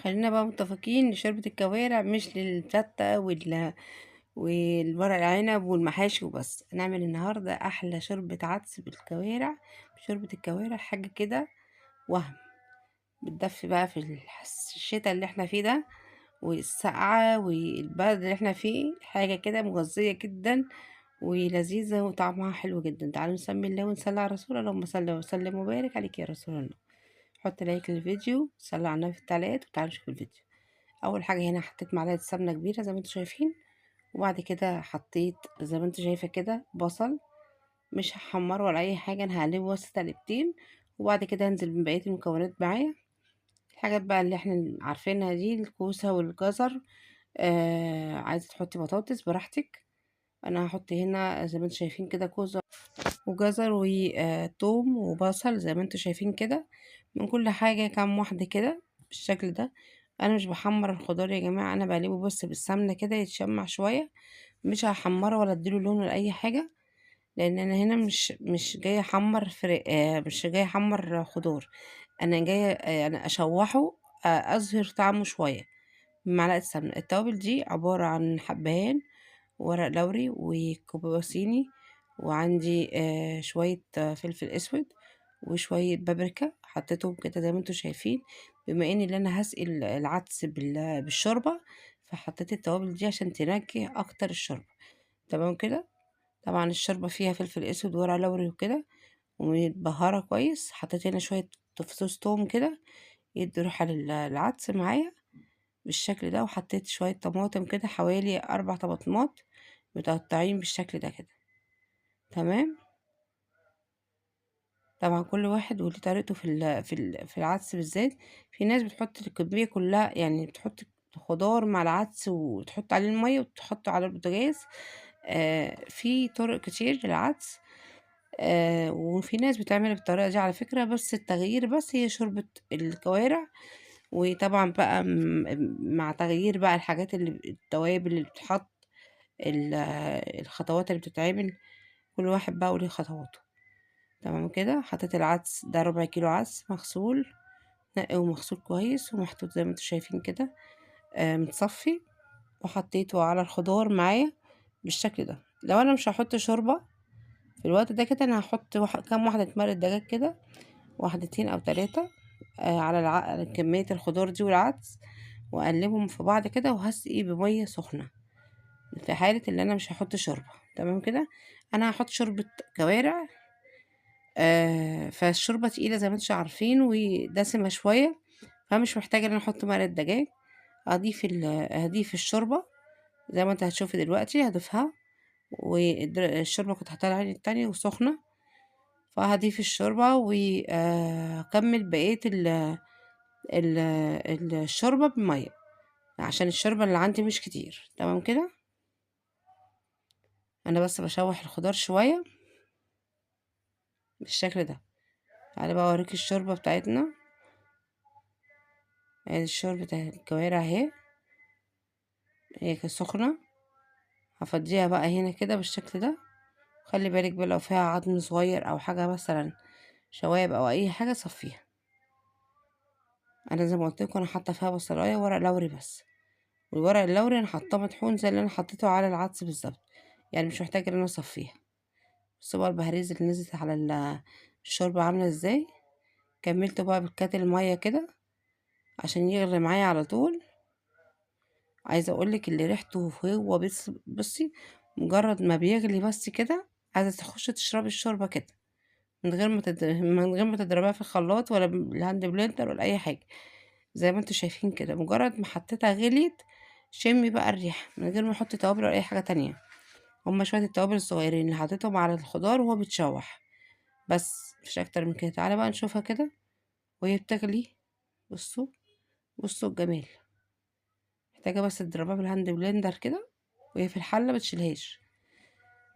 خلينا بقى متفقين ان شوربة الكوارع مش للفتة والورق العنب والمحاشي وبس. هنعمل النهاردة احلى شوربة عدس بالكوارع. شوربة الكوارع حاجة كده وهم بتدفي بقى في الشتاء اللي احنا فيه ده، والسقعة والبرد اللي احنا فيه، حاجة كده مغذية جدا ولذيذة وطعمها حلو جدا. تعالوا نسمي الله ونصلي على الرسول. اللهم صل وسلم وبارك عليك يا رسول الله. حط لايك للفيديو، صلي على النبي في التعليقات، وتعالوا نشوف الفيديو. اول حاجه هنا حطيت معلقه سمنه كبيره زي ما انتم شايفين، وبعد كده حطيت زي ما انتم شايفه كده بصل. مش هحمره ولا اي حاجه، انا هقلبه بس تقلبتين، وبعد كده هنزل من بقيه المكونات معايا. الحاجات بقى اللي احنا عارفينها دي، الكوسه والجزر. عايزه تحطي بطاطس براحتك. انا هحط هنا زي ما انتم شايفين كده كوسه وجزر وتوم وبصل زي ما انتم شايفين كده. من كل حاجة كام واحدة كده بالشكل ده. انا مش بحمر الخضار يا جماعة، انا بقلبه بس بالسمنة كده يتشمع شوية. مش هحمره ولا اديله لون ولا اي حاجة، لان انا هنا مش جاية احمر فرق، مش جاية احمر خضار. انا جاية انا اشوحه، اظهر طعمه شوية بمعلقة سمنة. التوابل دي عبارة عن حبهان، ورق لوري، وكوبا صيني، وعندي شوية فلفل اسود، وشوية بابريكا حطيتهم كده زي ما انتوا شايفين. بما ان انا هسقي العدس بالشوربة، فحطيت التوابل دي عشان تنكه اكتر الشوربة. تمام كده. طبعا الشوربة فيها فلفل اسود وورق لوري وكده، ومتبهرة كويس. حطيت هنا شوية فصوص توم كده يدي روح للعدس معايا بالشكل ده. وحطيت شوية طماطم كده، حوالي 4 طماطمات متقطعين بالشكل ده كده. تمام. طبعا كل واحد وليه طريقته في العدس بالذات. في ناس بتحط الكمية كلها، يعني بتحط خضار مع العدس وتحط عليه المية وتحطه على البوتاجاز. في طرق كتير للعدس. وفي ناس بتعمل بالطريقة دي على فكرة، بس التغيير بس هي شوربة الكوارع. وطبعا بقى مع تغيير بقى الحاجات التوابل اللي بتتحط، الخطوات اللي بتتعمل، كل واحد بقى وليه خطواته. تمام كده. حطيت العدس ده 4 كيلو عدس مغسول، نقي ومغسول كويس ومحطوط زي ما انتوا شايفين كده، متصفي. وحطيته على الخضار معايا بالشكل ده. لو انا مش هحط شوربة في الوقت ده كده، انا هحط كام واحدة مرق دجاج كده، واحدتين او 3، على كمية الخضار دي والعدس، واقلبهم في بعض كده، وهسقي بمية سخنة في حالة اللي انا مش هحط شوربة. تمام كده. انا هحط شوربة كوارع، فالشوربة تقيلة زي ما انتم عارفين ودسمة شوية، فمش محتاجة ان انا احط مرقة دجاج. هضيف الشوربة زي ما انت هتشوفي دلوقتي هضيفها. والشوربة كنت حاطاها العين التانية وسخنة، فهضيف الشوربة وأكمل بقية ال الشوربة بمية، عشان الشوربة اللي عندي مش كتير. تمام كده. انا بس بشوح الخضار شوية بالشكل ده. تعالى بقى اوريك الشوربة بتاعتنا. ادي الشوربة بتاعت الكوارع اهي، هي كانت سخنة. هفضيها بقى هنا كده بالشكل ده. خلي بالك بقى لو فيها عظم صغير او حاجة مثلا شوائب او اي حاجة صفيها. انا زي ما قلت لكم انا حاطه فيها بصلايه وورق لوري بس، والورق اللوري انا حاطاه مطحون زي اللي انا حطيته على العدس بالظبط، يعني مش محتاجه ان انا اصفيها. بصوا بقى البهاريز اللي نزلت على الشوربه عامله ازاي. كملت بقى بالكاتل الميه كده عشان يغلي معايا على طول. عايزه اقولك اللي ريحته هو بصي، مجرد ما بيغلي بس كده عايزه تخشي تشربي الشوربه كده، من غير ما تضربها في الخلاط ولا بالهاند بلندر ولا اي حاجه. زي ما انتوا شايفين كده، مجرد ما حطيتها غليت، شمي بقى الريحه من غير ما احط توابل ولا اي حاجه تانية. هما شويه التوابل الصغيرين اللي حطيتهم على الخضار وهو بيتشوح، بس مش اكتر من كده. تعالى بقى نشوفها كده وهي بتغلي. بصوا، بصوا الجمال. محتاجه بس تضربها بالهاند بلندر كده، وهي في الحله بتشيلهاش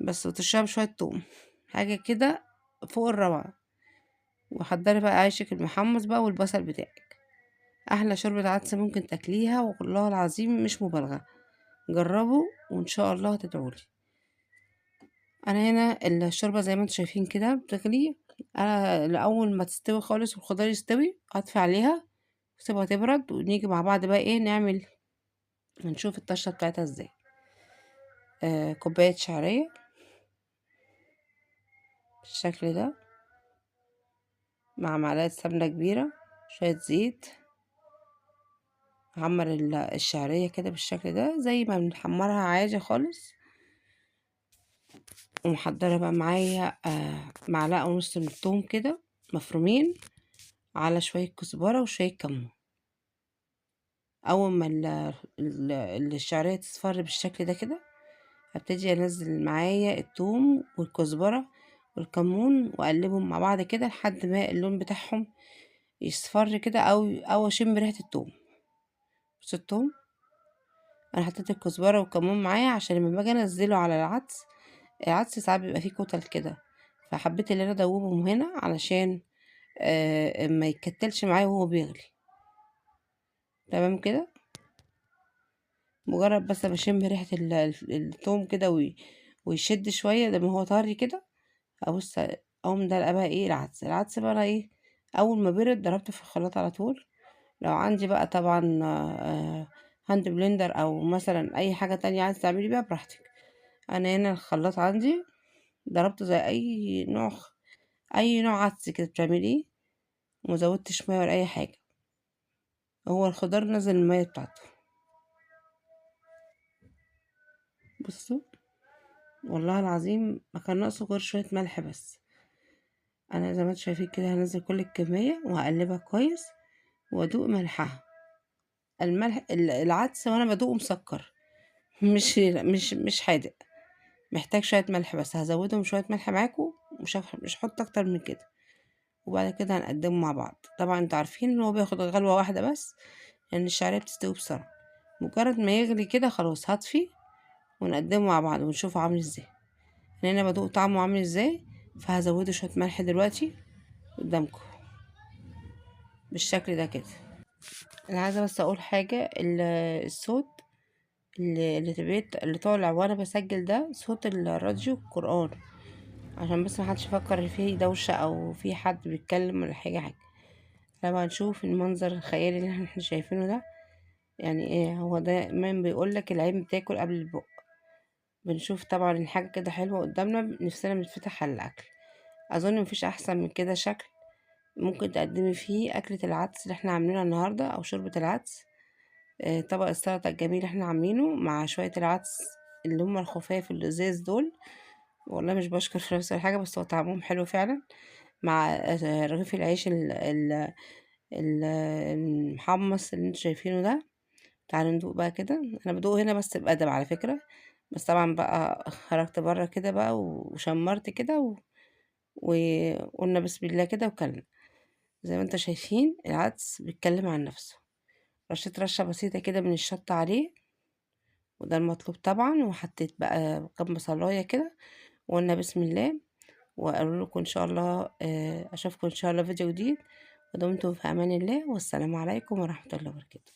بس، وترشها بشويه توم، حاجه كده فوق الروعه. وحضري بقى عيشك المحمص بقى والبصل بتاعك. احلى شوربة عدس ممكن تاكليها، والله العظيم مش مبالغة. جربوا وان شاء الله هتدعولي. انا هنا الشوربة زي ما انتم شايفين كده بتغلي. انا لاول ما تستوي خالص والخضار يستوي هطفي عليها واسيبها تبرد، ونيجي مع بعض بقى ايه نعمل، نشوف الطشة بتاعتها ازاي. كوباية شعرية بالشكل ده، مع معلقة سمنة كبيرة، شوية زيت. هعمر الشعرية كده بالشكل ده زي ما بنحمرها عادي خالص. ومحضرة بقى معايا معلقة ونص من الثوم كده مفرومين، على شوية كزبرة وشوية كمون. أول ما الشعرية تصفر بالشكل ده كده، هبتدي أنزل معايا الثوم والكزبرة والكمون، وأقلبهم مع بعض كده لحد ما اللون بتاعهم يصفر كده، أو أشم ريحة الثوم. بص الثوم، أنا حطيت الكزبرة والكمون معايا عشان لما باجي أنزله على العدس ساعات بيبقى فيه كتل كده، فحبيت ان انا ادوبهم هنا علشان ما يتكتلش معايا وهو بيغلي. تمام كده. مجرد بس بشم ريحة التوم كده ويشد شوية لما هو طري كده، ابص اقوم ده بقى ايه العدس بقى أنا ايه، اول ما برد ضربته في الخلاط على طول. لو عندي بقى طبعا هاند بلندر او مثلا اي حاجة تانية عايز تعملي بيها براحتك. انا هنا الخلاط عندي ضربته زي اي نوع عدس كده بتعمليه، ومزودتش ميه ولا اي حاجة. هو الخضار نزل المية بتاعته. بصوا، والله العظيم ما كان ناقصه غير شوية ملح بس. انا زي ما انتوا شايفين كده هنزل كل الكمية وهقلبها كويس وادوق ملحها. العدس وانا بدوقه مسكر، مش حادق، محتاج شوية ملح بس. هزودهم شوية ملح معاكم، مش هحط اكتر من كده. وبعد كده هنقدمه مع بعض. طبعا انتوا عارفين ان هو بياخد غلوة واحدة بس، لان الشعرية بتستوي بسرعة. مجرد ما يغلي كده خلاص هطفي، ونقدمه مع بعض ونشوفه عامل ازاي. انا بدوق طعمه عامل ازاي، فهزوده شويه ملح دلوقتي قدامكم بالشكل ده كده. انا عايزه بس اقول حاجه، الصوت اللي طالع وانا بسجل ده صوت الراديو القرآن، عشان بس محدش يفكر ان فيه دوشه او في حد بيتكلم ولا حاجه. طبعا نشوف المنظر الخيالي اللي احنا شايفينه ده. يعني ايه، هو دايما بيقولك العين بتاكل قبل البق. بنشوف طبعا الحاجه كده حلوه قدامنا، نفسنا بنفتح على الاكل. اظن مفيش احسن من كده شكل ممكن تقدمي فيه أكلة العدس اللي احنا عاملينها النهاردة، أو شوربة العدس. طبق السلطة الجميل اللي احنا عاملينه مع شوية العدس اللي هما الخفاف اللذاذ دول. والله مش بشكر في نفس الحاجة، بس هو طعمهم حلو فعلا. مع رغيف العيش المحمص اللي انتوا شايفينه ده. تعالوا ندوق بقى كده. انا بدوق هنا بس بأدب على فكرة، بس طبعا بقى خرجت بره كده بقى وشمرت كده وقلنا بسم الله كده وكلنا. زي ما انتوا شايفين العدس بيتكلم عن نفسه. رشيت رشة بسيطة كده من الشطة عليه، وده المطلوب طبعا. وحطيت بقى كام بصلاية كده، وقلنا بسم الله. وأقول لكم إن شاء الله أشوفكم إن شاء الله فيديو جديد. ودمتم في أمان الله، والسلام عليكم ورحمة الله وبركاته.